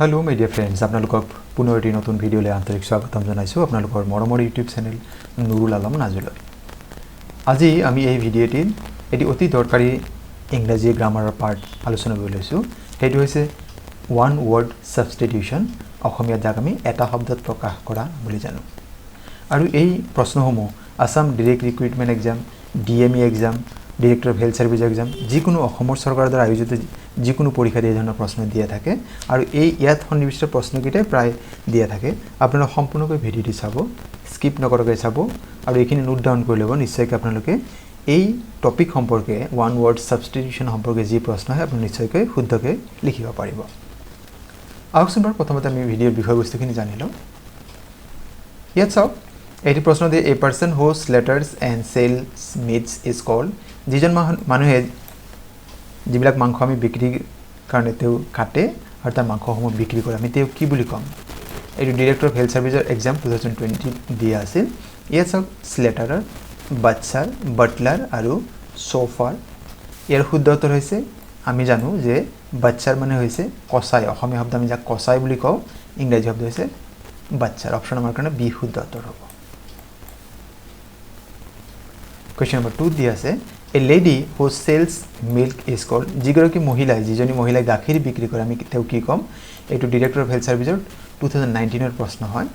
Hello my dear friends, আপোনালোকক পুনৰ এটি নতুন ভিডিঅ'লৈ আন্তৰিক স্বাগতম জনাইছোঁ আপোনালোকৰ মৰমৰ ইউটিউব চেনেল নুৰুল আলম নাজুলৈ। আজি আমি এই ভিডিঅ'টিত এটি অতি দৰকাৰী ইংৰাজী গ্ৰামাৰৰ পাৰ্ট আলোচনা কৰি লৈছোঁ। সেইটো হৈছে ওৱান ৱৰ্ড সাবষ্টিটিউশন, অসমীয়াত যাক আমি এটা শব্দত প্ৰকাশ কৰা বুলি জানো। আৰু এই প্ৰশ্নসমূহ Assam direct recruitment exam, DME exam, director of health service exam যিকোনো অসমৰ চৰকাৰৰ দ্বাৰা আয়োজিত যিকোনো পৰীক্ষা এই ধৰণৰ প্ৰশ্ন দিয়া থাকে আৰু এই ইয়াত সন্নিবিষ্ট প্ৰশ্নকেইটাই প্ৰায় দিয়া থাকে। আপোনালোকে সম্পূৰ্ণকৈ ভিডিঅ'টি চাব, স্কিপ নকৰাকৈ চাব আৰু এইখিনি নোট ডাউন কৰি ল'ব। নিশ্চয়কৈ আপোনালোকে এই টপিক সম্পৰ্কে ওৱান ৱৰ্ড সাবষ্টিটিউশন সম্পৰ্কে যি প্ৰশ্ন হয় আপুনি নিশ্চয়কৈ শুদ্ধকৈ লিখিব পাৰিব। আহকচোন বাৰু প্ৰথমতে আমি ভিডিঅ'ৰ বিষয়বস্তুখিনি জানি লওঁ। ইয়াত চাওক, এটি প্ৰশ্ন দিয়ে a person who slaughters and sells meats is called, যিজন মানুহে যিবিলাক মাংস আমি বিক্ৰীৰ কাৰণে তেওঁ কাটে আৰু তাৰ মাংসসমূহ বিক্ৰী কৰে আমি তেওঁ কি বুলি ক'ম? এইটো ডিৰেক্টৰ অফ হেল্থ সাৰ্ভিসৰ এক্সাম 2020 দিয়া আছিল। ইয়াত চাওক স্লেটাৰৰ, বাচ্চাৰ, বাটলাৰ আৰু চফাৰ। ইয়াৰ শুদ্ধ উত্তৰ হৈছে আমি জানো যে বাচ্চাৰ মানে হৈছে কচাই, অসমীয়া শব্দ আমি যাক কচাই বুলি কওঁ, ইংৰাজী শব্দ হৈছে বাচ্চাৰ। অপশ্যন আমাৰ কাৰণে বি শুদ্ধ উত্তৰ হ'ব। কুৱেশ্যন নম্বৰ 2 দিয়া আছে a lady who sells milk is called, যিগৰাকী মহিলাই যিজনী মহিলাই গাখীৰ বিক্ৰী কৰে আমি তেওঁ কি ক'ম? এইটো ডিৰেক্টৰ অফ হেল্থ সাৰ্ভিসৰ 2019 প্ৰশ্ন হয়।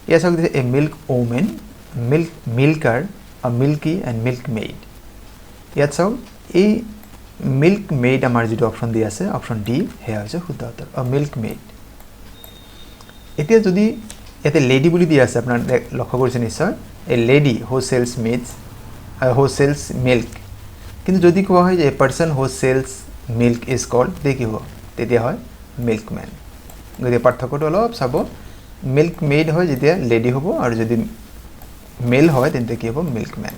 ইয়াত চাওক দিছে এ মিল্ক ওমেন, মিল্কাৰ, আ মিল্কি এণ্ড মিল্ক মেইড। ইয়াত চাওক এই মিল্ক মেইড আমাৰ যিটো অপশ্যন দি আছে অপশ্যন ডি, সেয়া হৈছে শুদ্ধ উত্তৰ, আ মিল্ক মেইড। এতিয়া যদি ইয়াতে লেডি বুলি দিয়া আছে আপোনাৰ লক্ষ্য কৰিছে নিশ্চয়, a lady who sells meats who sells milk, কিন্তু যদি কোৱা হয় যে a person who sells milk is called তেতিয়া কি হ'ব? তেতিয়া হয় মিল্কমেন। গতিকে পাৰ্থক্যটো অলপ চাব, মিল্ক মেইড হয় যেতিয়া লেডি হ'ব আৰু যদি মেল হয় তেন্তে কি হ'ব? Milkmen.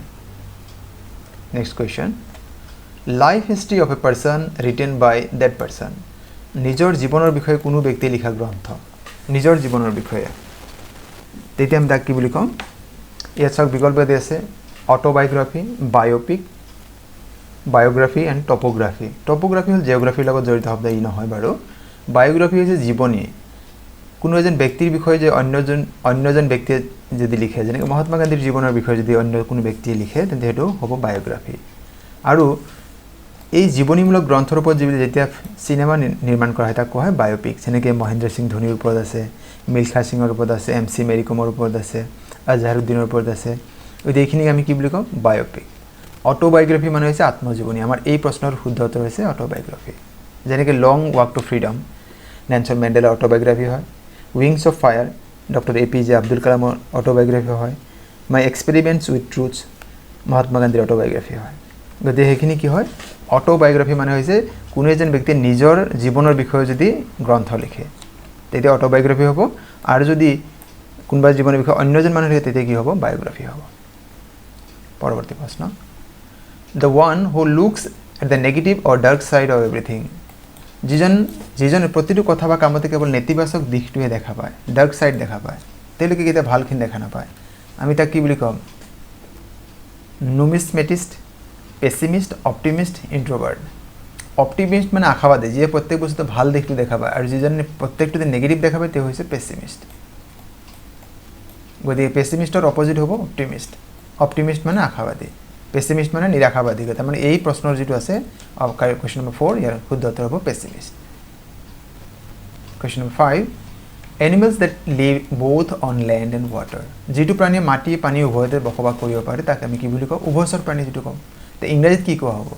Next question, life history of a person written by that person, নিজৰ জীৱনৰ বিষয়ে কোনো ব্যক্তিয়ে লিখা গ্ৰন্থ, নিজৰ জীৱনৰ বিষয়ে, তেতিয়া আমি তাক কি বুলি ক'ম? ইয়াত চাওক বিকল্প দি আছে অটোবায়োগ্ৰাফি, বায়োপিক, বায়োগ্ৰাফি এণ্ড টপোগ্ৰাফি। টপোগ্ৰাফি হ'ল জিঅ'গ্ৰাফিৰ লগত জড়িত শব্দ, ই নহয় বাৰু। বায়োগ্ৰাফি হৈছে জীৱনী, কোনো এজন ব্যক্তিৰ বিষয়ে যে অন্য এজন ব্যক্তিয়ে যদি লিখে, যেনেকৈ মহাত্মা গান্ধীৰ জীৱনৰ বিষয়ে যদি অন্য কোনো ব্যক্তিয়ে লিখে তেন্তে সেইটো হ'ব বায়োগ্ৰাফি। আৰু এই জীৱনীমূলক গ্ৰন্থৰ ওপৰত যিবিলাক যেতিয়া চিনেমা নিৰ্মাণ কৰা হয় তাক কোৱা হয় বায়োপিক। যেনেকৈ মহেন্দ্ৰ সিং ধোনীৰ ওপৰত আছে, মিল্খা সিঙৰ ওপৰত আছে, MC মেৰী কমৰ ওপৰত আছে, আজহাৰুদ্দিনৰ ওপৰত আছে। গতিকে এইখিনিক আমি কি বুলি ক'ম? বায়োপিক। অটোবায়োগ্ৰাফি মানে হৈছে আত্মজীৱনী। আমাৰ এই প্ৰশ্নৰ শুদ্ধ উত্তৰ হৈছে অটোবায়োগ্ৰাফি। যেনেকৈ লং ৱাক টু ফ্ৰীডম নেলছন মেণ্ডেলাৰ অটোবায়োগ্ৰাফি হয়, wings of fire doctor APJ Abdul কালামৰ অটোবায়োগ্ৰাফি হয়, মাই এক্সপেৰিমেণ্টছ উইথ ট্ৰুথ মহাত্মা গান্ধীৰ অটোবায়োগ্ৰাফি হয়। গতিকে সেইখিনি কি হয়? অটোবায়োগ্ৰাফি মানে হৈছে কোনো এজন ব্যক্তিয়ে নিজৰ জীৱনৰ বিষয়ে যদি গ্ৰন্থ লিখে তেতিয়া অটোবায়োগ্ৰাফি হ'ব, আৰু যদি কোনোবা জীৱনৰ বিষয়ে অন্য এজন মানুহ লিখে তেতিয়া কি হ'ব? বায়োগ্ৰাফি হ'ব। পৰৱৰ্তী প্ৰশ্ন, the one who looks at the negative or dark side of everything, যিজনে প্ৰতিটো কথা বা কামতে কেৱল নেতিবাচক দিশটোহে দেখা পায়, ডাৰ্ক ছাইড দেখা পায়, তেওঁলোকে কেতিয়া ভালখিনি দেখা নাপায়, আমি তাক কি বুলি ক'ম? নুমিছমেটিষ্ট, পেছিমিষ্ট, অপটিমিষ্ট, ইণ্ট্ৰভাৰ্ট। অপটিমিষ্ট মানে আশাবাদী, যিয়ে প্ৰত্যেক বস্তুতে ভাল দিশটো দেখা পায়, আৰু যিজনে প্ৰত্যেকটোতে নেগেটিভ দেখা পায় তেওঁ হৈছে পেছিমিষ্ট। গতিকে পেছিমিষ্টৰ অপজিট হ'ব অপটিমিষ্ট। অপটিমিষ্ট মানে আশাবাদী, পেছিমিষ্ট মানে নিৰাশাবাদী। তাৰমানে এই প্ৰশ্নৰ যিটো আছে কুৱেশ্যন নম্বৰ 4, ইয়াৰ শুদ্ধ উত্তৰ হ'ব pessimist. Question number 5, animals that live both on land and water, যিটো প্ৰাণীয়ে মাটি পানী উভয়তে বসবাস কৰিব পাৰে তাক আমি কি বুলি কওঁ? উভয়চৰ প্ৰাণী যিটো ক'ম। তো ইংৰাজীত কি কোৱা হ'ব?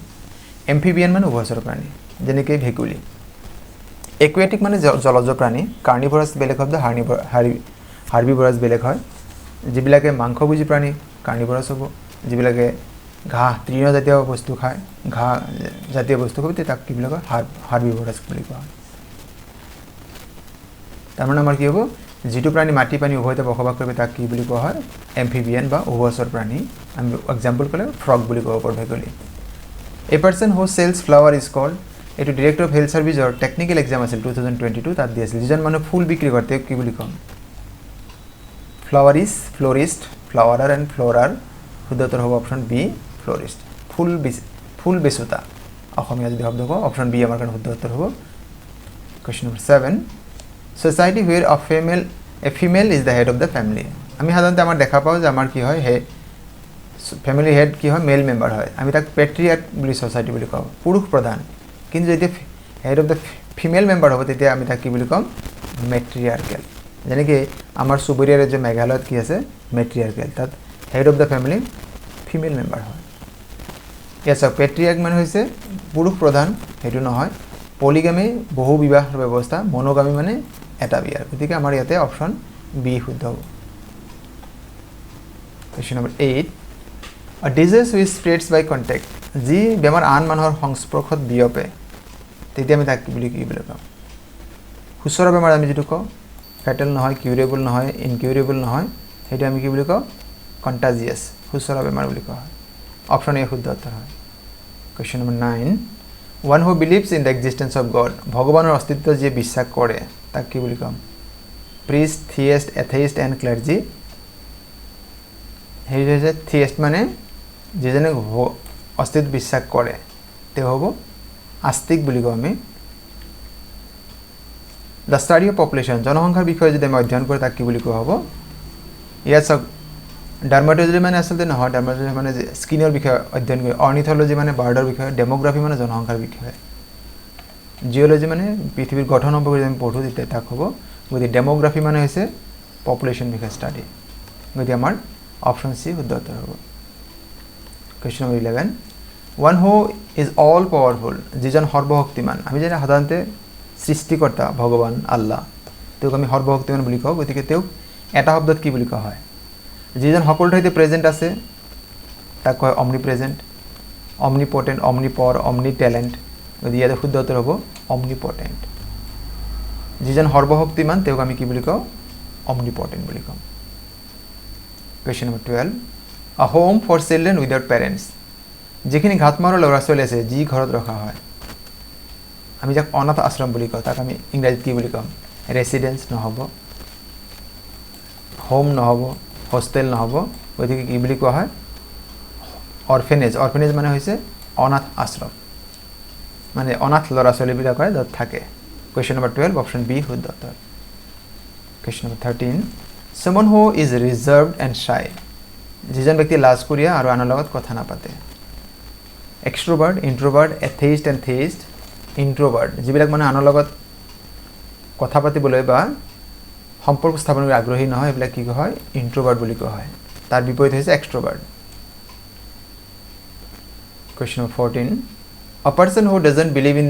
এম্ফিবিয়ান মানে উভয়চৰ প্ৰাণী, যেনেকৈ ভেকুলী। একুৱেটিক মানে জলজ প্ৰাণী, কাৰ্নিভৰাছ বেলেগ শব্দ, হাৰ্বিভৰাছ বেলেগ হয়। যিবিলাকে মাংসভোজী প্ৰাণী কাৰ্নিভৰাছ হ'ব, যিবিলাকে ঘাঁহ তৃণজাতীয় বস্তু খায়, ঘাঁহ জাতীয় বস্তু খাব তাক কি বুলি কয়? হাৰ্বিভৰাছ বুলি কোৱা হয়। তাৰমানে আমাৰ কি হ'ব? যিটো প্ৰাণী মাটি পানী উভয়তে বসবাস কৰিব তাক কি বুলি কোৱা হয়? এম্ফিবিয়ান বা উভয়চৰ প্ৰাণী। আমি এক্সাম্পল ক'লে ফ্ৰগ বুলি ক'ব পাৰোঁ, ভেকুলী। A person who sells flower is called, এইটো ডিৰেক্টৰ অফ হেল্থ সাৰ্ভিসৰ টেকনিকেল এক্সাম আছিল 2022, তাত দি আছিল। যিজন মানুহ ফুল বিক্ৰী কৰে তেওঁক কি বুলি ক'ম? ফ্লাৱাৰিষ্ট, ফ্লৰিষ্ট, ফ্লাৱাৰাৰ এণ্ড ফ্ল'ৰাৰ। শুদ্ধ উত্তৰ হ'ব অপশ্যন বি, ফ্লৰিষ্ট। ফুল বেচোতা অসমীয়া যদি শব্দ কওঁ অপশ্যন বি আমাৰ কাৰণে শুদ্ধ উত্তৰ হ'ব। Question number 7, society where a female is the head of the family আমি সাধাৰণতে আমাৰ দেখা পাওঁ যে আমাৰ কি হয় ফেমিলি হেড কি হয় মেল মেম্বাৰ হয় আমি তাক পেট্ৰিয়াৰ্ক বুলি সোসাইটি বুলি কওঁ পুৰুষ প্ৰধান কিন্তু যেতিয়া head of the female member হ'ব তেতিয়া আমি তাক কি বুলি ক'ম মেট্ৰিয়াৰ্কেল যেনেকৈ আমাৰ চুবুৰীয়া ৰাজ্য মেঘালয়ত কি আছে মেট্ৰিয়াৰ্কেল তাত head of the family female member হয় ইয়াত চাওক পেট্ৰিয়াৰ্ক মানে হৈছে পুৰুষ প্ৰধান সেইটো নহয় পলিগামী বহু বিবাহৰ ব্যৱস্থা মনোগামী মানে এটা বিয়াৰ গতিকে আমাৰ ইয়াতে অপশ্যন বি শুদ্ধ হ'ব question number 8 A disease which spreads by contact যি বেমাৰ আন মানুহৰ সংস্পৰ্শত বিয়পে তেতিয়া আমি তাক কি বুলি কওঁ খুচৰা বেমাৰ আমি যিটো কওঁ ফেটেল নহয় কিউৰেবল নহয় ইনকিউৰেবল নহয় সেইটো আমি কি বুলি কওঁ কণ্টাজিয়াছ খুচৰা বেমাৰ বুলি কোৱা হয় অপশ্যন এ শুদ্ধ উত্তৰ হয় question number 9 one who believes in the existence of God ভগৱানৰ অস্তিত্ব যিয়ে বিশ্বাস কৰে তাক কি বুলি ক'ম priest theist atheist and clergy হেৰি হৈছে theist মানে যিজনে অস্তিত্ব বিশ্বাস কৰে তেওঁ হ'ব আস্তিক বুলি কওঁ আমি দ্য ষ্টাডি অফ পপুলেশ্যন জনসংখ্যাৰ বিষয়ে যদি আমি অধ্যয়ন কৰোঁ তাক কি বুলি কোৱা হ'ব ইয়াত চাওক ডাৰ্মাটলজি মানে আচলতে নহয় ডাৰ্মাটলজি মানে স্কিনৰ বিষয়ে অধ্যয়ন কৰে অৰ্নিথলজি মানে বাৰ্ডৰ বিষয়ে ডেমোগ্ৰাফি মানে জনসংখ্যাৰ বিষয়ে জিঅ'লজি মানে পৃথিৱীৰ গঠন সম্পৰ্কে যদি আমি পঢ়োঁ তেতিয়া তাক হ'ব গতিকে ডেমোগ্ৰাফি মানে হৈছে পপুলেশ্যন বিষয়ে ষ্টাডি গতিকে আমাৰ অপশ্যন চি শুদ্ধ উত্তৰ হ'ব question number 11 one who is all powerful যিজন সৰ্বশক্তিমান আমি যেনে সাধাৰণতে সৃষ্টিকৰ্তা ভগৱান আল্লাহ তেওঁক আমি সৰ্বশক্তিমান বুলি কওঁ গতিকে তেওঁক এটা শব্দত কি বুলি কোৱা হয় যিজন সকলো ঠাইতে প্ৰেজেণ্ট আছে তাক কয় অমনি প্ৰেজেণ্ট অমনিপটেণ্ট অমনিপৰ অমনি টেলেণ্ট গতিকে ইয়াতে শুদ্ধ উত্তৰ হ'ব অমনিপটেণ্ট যিজন সৰ্বশক্তিমান তেওঁক আমি কি বুলি কওঁ অমনিপটেণ্ট বুলি কওঁ question number 12 A home for children without parents যিখিনি ঘাতমাৰৰ ল'ৰা ছোৱালী আছে যি ঘৰত ৰখা হয় আমি যাক অনাথ আশ্ৰম বুলি কওঁ তাক আমি ইংৰাজীত কি বুলি ক'ম ৰেচিডেন্স নহ'ব হোম নহ'ব হোষ্টেল নহ'ব গতিকে কি বুলি কোৱা হয় অৰফেনেজ মানে হৈছে অনাথ আশ্ৰম মানে অনাথ ল'ৰা ছোৱালীবিলাক হয় য'ত থাকে কুৱেশ্যন নম্বৰ 12 অপশ্যন বি শুদ্ধ উত্তৰ question number 13 someone who is reserved and shy যিজন ব্যক্তি লাজকুৰীয়া আৰু আনৰ লগত কথা নাপাতে এক্সট্ৰোভাৰ্ট ইন্ট্ৰোভাৰ্ট এথেইষ্ট এণ্ড থেইষ্ট ইন্ট্ৰোভাৰ্ট যিবিলাক মানে আনৰ লগত কথা পাতিবলৈ বা সম্পৰ্ক স্থাপন কৰিবলৈ আগ্ৰহী নহয় এইবিলাক কি কোৱা হয় ইন্ট্ৰোভাৰ্ট বুলি কোৱা হয় তাৰ বিপৰীত হৈছে extrovert question number 14 A person who doesn't believe in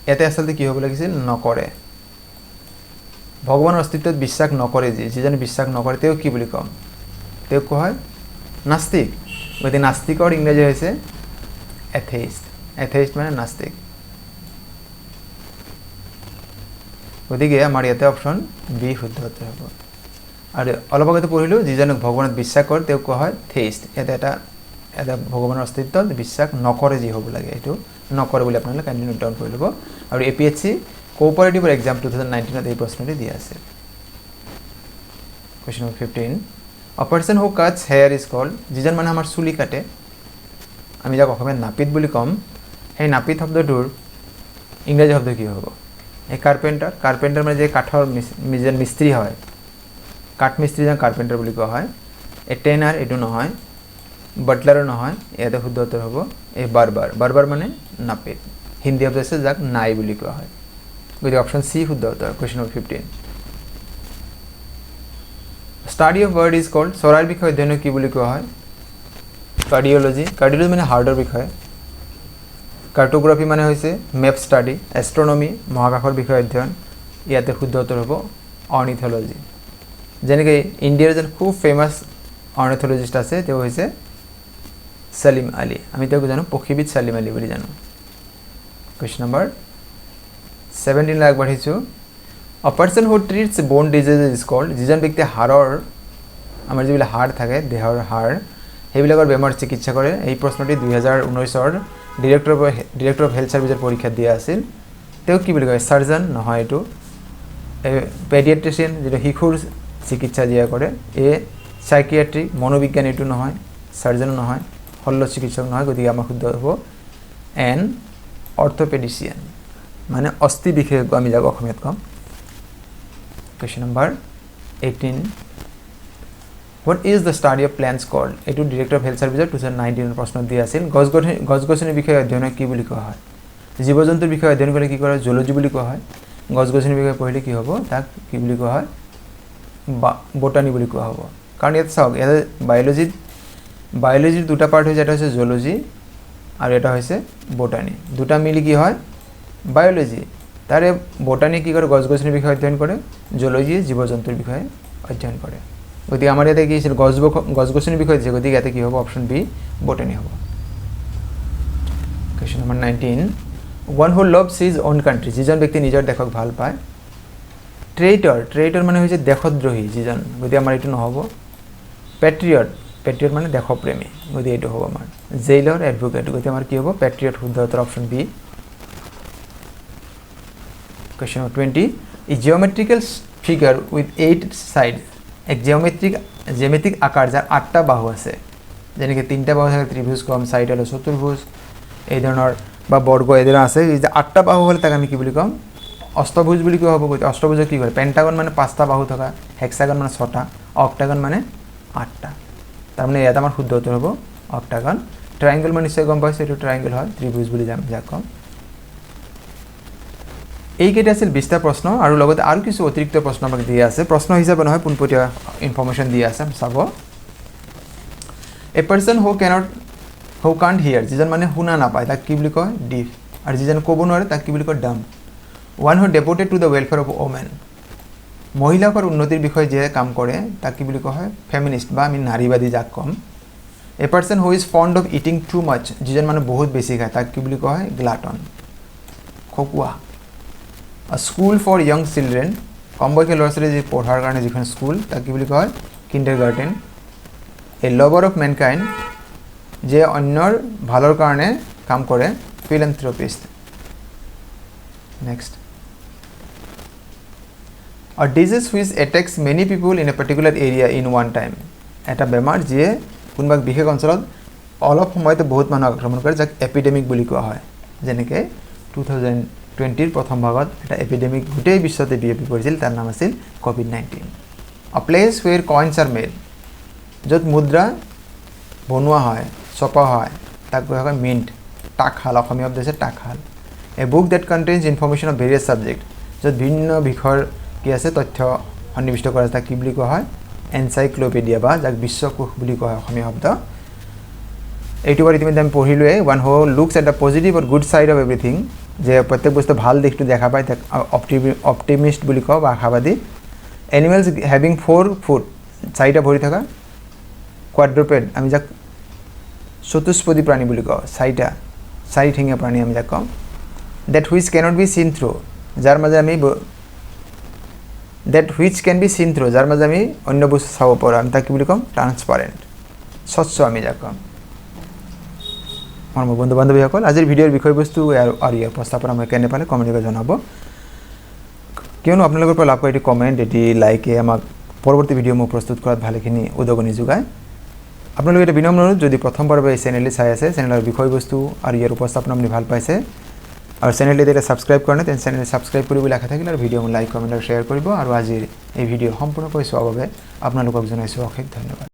ইয়াতে আচলতে কি হ'ব লাগিছিল নকৰে ভগৱানৰ অস্তিত্বত বিশ্বাস নকৰে যিজনে বিশ্বাস নকৰে তেওঁ কি বুলি ক'ম তেওঁক কোৱা হয় নাস্তিক গতিকে নাস্তিকৰ ইংৰাজী হৈছে এথেইষ্ট মানে নাস্তিক গতিকে আমাৰ ইয়াতে অপশ্যন বি শুদ্ধ উত্তৰ হ'ব আৰু অলপ আগতে পঢ়িলোঁ যিজনক ভগৱানত বিশ্বাস কৰে তেওঁক কোৱা হয় থেইষ্ট ইয়াতে এটা ভগৱানৰ অস্তিত্বত বিশ্বাস নকৰে যি হ'ব লাগে এইটো নকৰে বুলি আপোনালোকে কাইণ্ডলি নোট ডাউন কৰি ল'ব আৰু APSC কোঅপাৰেটিভ এক্সাম 2019 এই প্ৰশ্নটি দিয়া আছে question number 15 A person who cuts hair is called যিজন মানে আমাৰ চুলি কাটে আমি যাক অসমীয়াত নাপিত বুলি ক'ম সেই নাপিত শব্দটোৰ ইংৰাজী শব্দ কি হ'ব এই কাৰ্পেণ্টাৰ মানে যে কাঠৰ যিজন মিস্ত্ৰী হয় কাঠ মিস্ত্ৰী যেন কাৰ্পেণ্টাৰ বুলি কোৱা হয় এই টেনাৰ এইটো নহয় বাটলাৰো নহয় ইয়াতে শুদ্ধ উত্তৰ হ'ব এই বাৰবাৰ মানে নাপিত হিন্দী শব্দ আছে যাক নাই বুলি কোৱা হয় গতিকে অপশ্যন চি শুদ্ধ উত্তৰ question number 15 study of bird is called চৰাইৰ বিষয়ে অধ্যয়ন কি বুলি কোৱা হয় কাৰ্ডিঅ'লজি মানে হাৰ্টৰ বিষয়ে কাৰ্টোগ্ৰাফি মানে হৈছে মেপ ষ্টাডি এষ্ট্ৰনমি মহাকাশৰ বিষয়ে অধ্যয়ন ইয়াতে শুদ্ধ উত্তৰ হ'ব অৰ্নিথলজি যেনেকৈ ইণ্ডিয়াৰ এজন খুব ফেমাছ অৰ্নিথলজিষ্ট আছে তেওঁ হৈছে সলিম আলী আমি তেওঁক জানো পক্ষীবিদ সলিম আলী বুলি জানো কুৱেশ্যন নম্বৰ 17 আগবাঢ়িছোঁ A person who treats bone diseases is called যিজন ব্যক্তিয়ে হাড়ৰ আমাৰ যিবিলাক হাড় থাকে দেহৰ হাড় সেইবিলাকৰ বেমাৰ চিকিৎসা কৰে এই প্ৰশ্নটি 2019 ডিৰেক্টৰ অফ হেল্থ ছাৰ্ভিচৰ পৰীক্ষাত দিয়া আছিল তেওঁ কি বুলি কয় চাৰ্জন নহয় এইটো পেডিয়াট্ৰিচিয়ান যিটো শিশুৰ চিকিৎসা দিয়া কৰে সাইকিয়াট্ৰিক মনোবিজ্ঞান এইটো নহয় চাৰ্জনো নহয় শল্য চিকিৎসক নহয় গতিকে আমাৰ শুদ্ধ হ'ব এন অৰ্থপেডিচিয়ান মানে অস্থি বিশেষজ্ঞ আমি যাক অসমীয়াত কম question number 18 What is the study of plants called? এটো ডিৰেক্টৰ অফ হেলথ সাৰ্ভিসৰ 2019 এৰ প্ৰশ্ন দিয়া আছিল গছ-গছনিৰ বিষয়ে অধ্যয়ন কি বুলি কোৱা হয় জীৱ-জন্তুৰ বিষয়ে অধ্যয়ন কৰিলে কি কৰা জুলজি বুলি কোৱা হয় গছ-গছনিৰ বিষয়ে পঢ়িলে কি হ'ব তাক কি বুলি কোৱা হয় বটানি বুলি কোৱা হ'ব কাৰণ ইয়াত চাওক ইয়াত বায়োলজিৰ দুটা পাৰ্ট হৈ যায় এটা হৈছে জুলজি আৰু এটা হৈছে বটানি দুটা মিলি কি হয় বায়োলজি তাৰে বটানি কি কৰে গছ-গছনিৰ বিষয়ে অধ্যয়ন কৰে জুলজি জীৱ-জন্তুৰ বিষয়ে অধ্যয়ন কৰে গতি আমাৰ ইয়াতে কি আছিল গছ-গছনিৰ বিষয়ে যে গতি ইয়াতে কি হ'ব অপচন বি বটানি হ'ব question number 19 One who loves his own country যিজন ব্যক্তি নিজৰ দেশক ভাল পায় ট্ৰেইটৰ মানে হৈছে দেশদ্ৰোহী যিজন গতি আমাৰ এটো নহব পেট্ৰিয়ট মানে দেশপ্ৰেমী গতি এটো হ'ব আমাৰ জেইলৰ এডভোকেট গতি আমাৰ কি হ'ব পেট্ৰিয়ট শুদ্ধ উত্তৰ option B Question number 20 A geometrical figure with 8 sides এক জ্যামিতিক আকাৰ যাৰ 8টা বাহু আছে যেনেকৈ 3টা বাহু থাকে ত্ৰিভুজ কম সাইড হলো চতুৰ্ভুজ এই ধৰণৰ বা বৰ্গ এদৰা আছে এই যে 8টা বাহু হলে তাক আমি কি বুলি কম অষ্টভুজ বুলি কোৱা হ'ব গতি অষ্টভুজ কি কৰে পেন্টাগন মানে 5টা বাহু থকা হেক্সাগন মানে 6টা অক্টাগন মানে 8টা তাৰ মানে ইয়াত আমাৰ শুদ্ধ উত্তৰ হ'ব অক্টাগন ট্ৰায়াঙ্গল মানে নিশ্চয় গম পাইছে এটো ট্ৰায়াঙ্গল হয় ত্ৰিভুজ বুলি যাক কম এই কেইটা আছিল 20টা প্ৰশ্ন আৰু লগতে আৰু কিছু অতিৰিক্ত প্ৰশ্ন আমাক দিয়া আছে প্ৰশ্ন হিচাপে নহয় পুনপটীয়া ইনফৰমেশন দিয়া আছে চাব এ পাৰসন হু কান্ট হিয়াৰ যিজন মানে শুনা নাপায় তাক কি বুলি কয় ডিফ আৰু যিজন ক'ব নোৱাৰে তাক কি বুলি কয় the one who devoted to the welfare of women মহিলাৰ উন্নতিৰ বিষয়ে যে কাম কৰে তাক কি বুলি কোৱা হয় ফেমিনিষ্ট বা আমি নাৰীবাদী যাক কম a person who is fond of eating too much যিজন মানে বহুত বেছি খায় তাক কি বুলি কোৱা হয় গ্লাটন খকুয়া A school for young children কম বয়সৰ ল'ৰা-ছোৱালী যে পঢ়াৰ কাৰণে যিখন স্কুল তাক কি বুলি কয় কিন্ডাৰগাৰ্টেন A lover of mankind যে অন্যৰ ভালৰ কাৰণে কাম কৰে philanthropist next A disease which attacks many people in a particular area in one time এটা বেমাৰ যে কোনবা বিশেষ অঞ্চলত অলপ সময়তে বহুত মানুহ আক্ৰমণ কৰে যাক এপিডেমিক বুলি কোৱা হয় যেনেকৈ 2020 প্ৰথম ভাগত এটা এপিডেমিক গোটেই বিশ্বতে বিয়পি পৰিছিল তাৰ নাম আছিল COVID-19 A place where coins are made য'ত মুদ্ৰা বনোৱা হয় ছপা হয় তাক কোৱা হয় মিন্ট টাকশাল অসমীয়া শব্দ আছে টাকশাল A book that contains information of various subjects য'ত ভিন্ন বিষয়ৰ কি আছে তথ্য সন্নিবিষ্ট কৰা তাক কি বুলি কোৱা হয় এনসাইক্লোপিডিয়া বা যাক বিশ্বকোষ বুলি কোৱা হয় অসমীয়া শব্দ এইটো বাৰ ইতিমধ্যে আমি পঢ়িলোৱে one who looks at the positive or good side of everything যে প্রত্যেক বস্তু ভাল দিকটো দেখা পায় তাক অপটিমিষ্ট বুলি কোৱা বা আশাবাদী এনিমেলস হ্যাভিং 4 ফুট চাৰিটা ভৰি থকা কোৱাড্ৰুপেড আমি যাক চতুষ্পদী প্ৰাণী বুলি কওঁ চাৰিঠেঙীয়া প্ৰাণী আমি যাক কওঁ that which cannot be seen through যাৰ মাজে আমি that which can be seen through যাৰ মাজে আমি অন্য বস্তু চাব পাৰোঁ আমি তাক কি বুলি কম ট্ৰান্সপাৰেন্ট স্বচ্ছ আমি যাক কম মোৰ বন্ধু বান্ধৱীসকল আজিৰ ভিডিঅ'ৰ বিষয়বস্তু আৰু ইয়াৰ প্ৰস্তাৱনা মই কেনে পালে কমেণ্টত জনাব কিয়নো আপোনালোকৰ পৰা লাভ কৰা এটি কমেণ্ট এটি লাইকে আমাক পৰৱৰ্তী ভিডিঅ' মই প্ৰস্তুত কৰাত ভালেখিনি উদগনি যোগায় আপোনালোকে এটা বিনম্ৰ অনুৰোধ যদি প্ৰথমবাৰ এই চেনেলটি চাই আছে চেনেলৰ বিষয়বস্তু আৰু ইয়াৰ উপস্থাপনা আপুনি ভাল পাইছে আৰু চেনেলটি যদি সাবস্ক্ৰাইব কৰা নাই তেন্তে চেনেলটি সাবস্ক্ৰাইব কৰিবলৈ আশা থাকিলে আৰু ভিডিঅ' লাইক কমেণ্ট আৰু শ্বেয়াৰ কৰিব আৰু আজিৰ এই ভিডিঅ' সম্পূৰ্ণকৈ চোৱাৰ বাবে আপোনালোকক জনাইছোঁ অশেষ ধন্যবাদ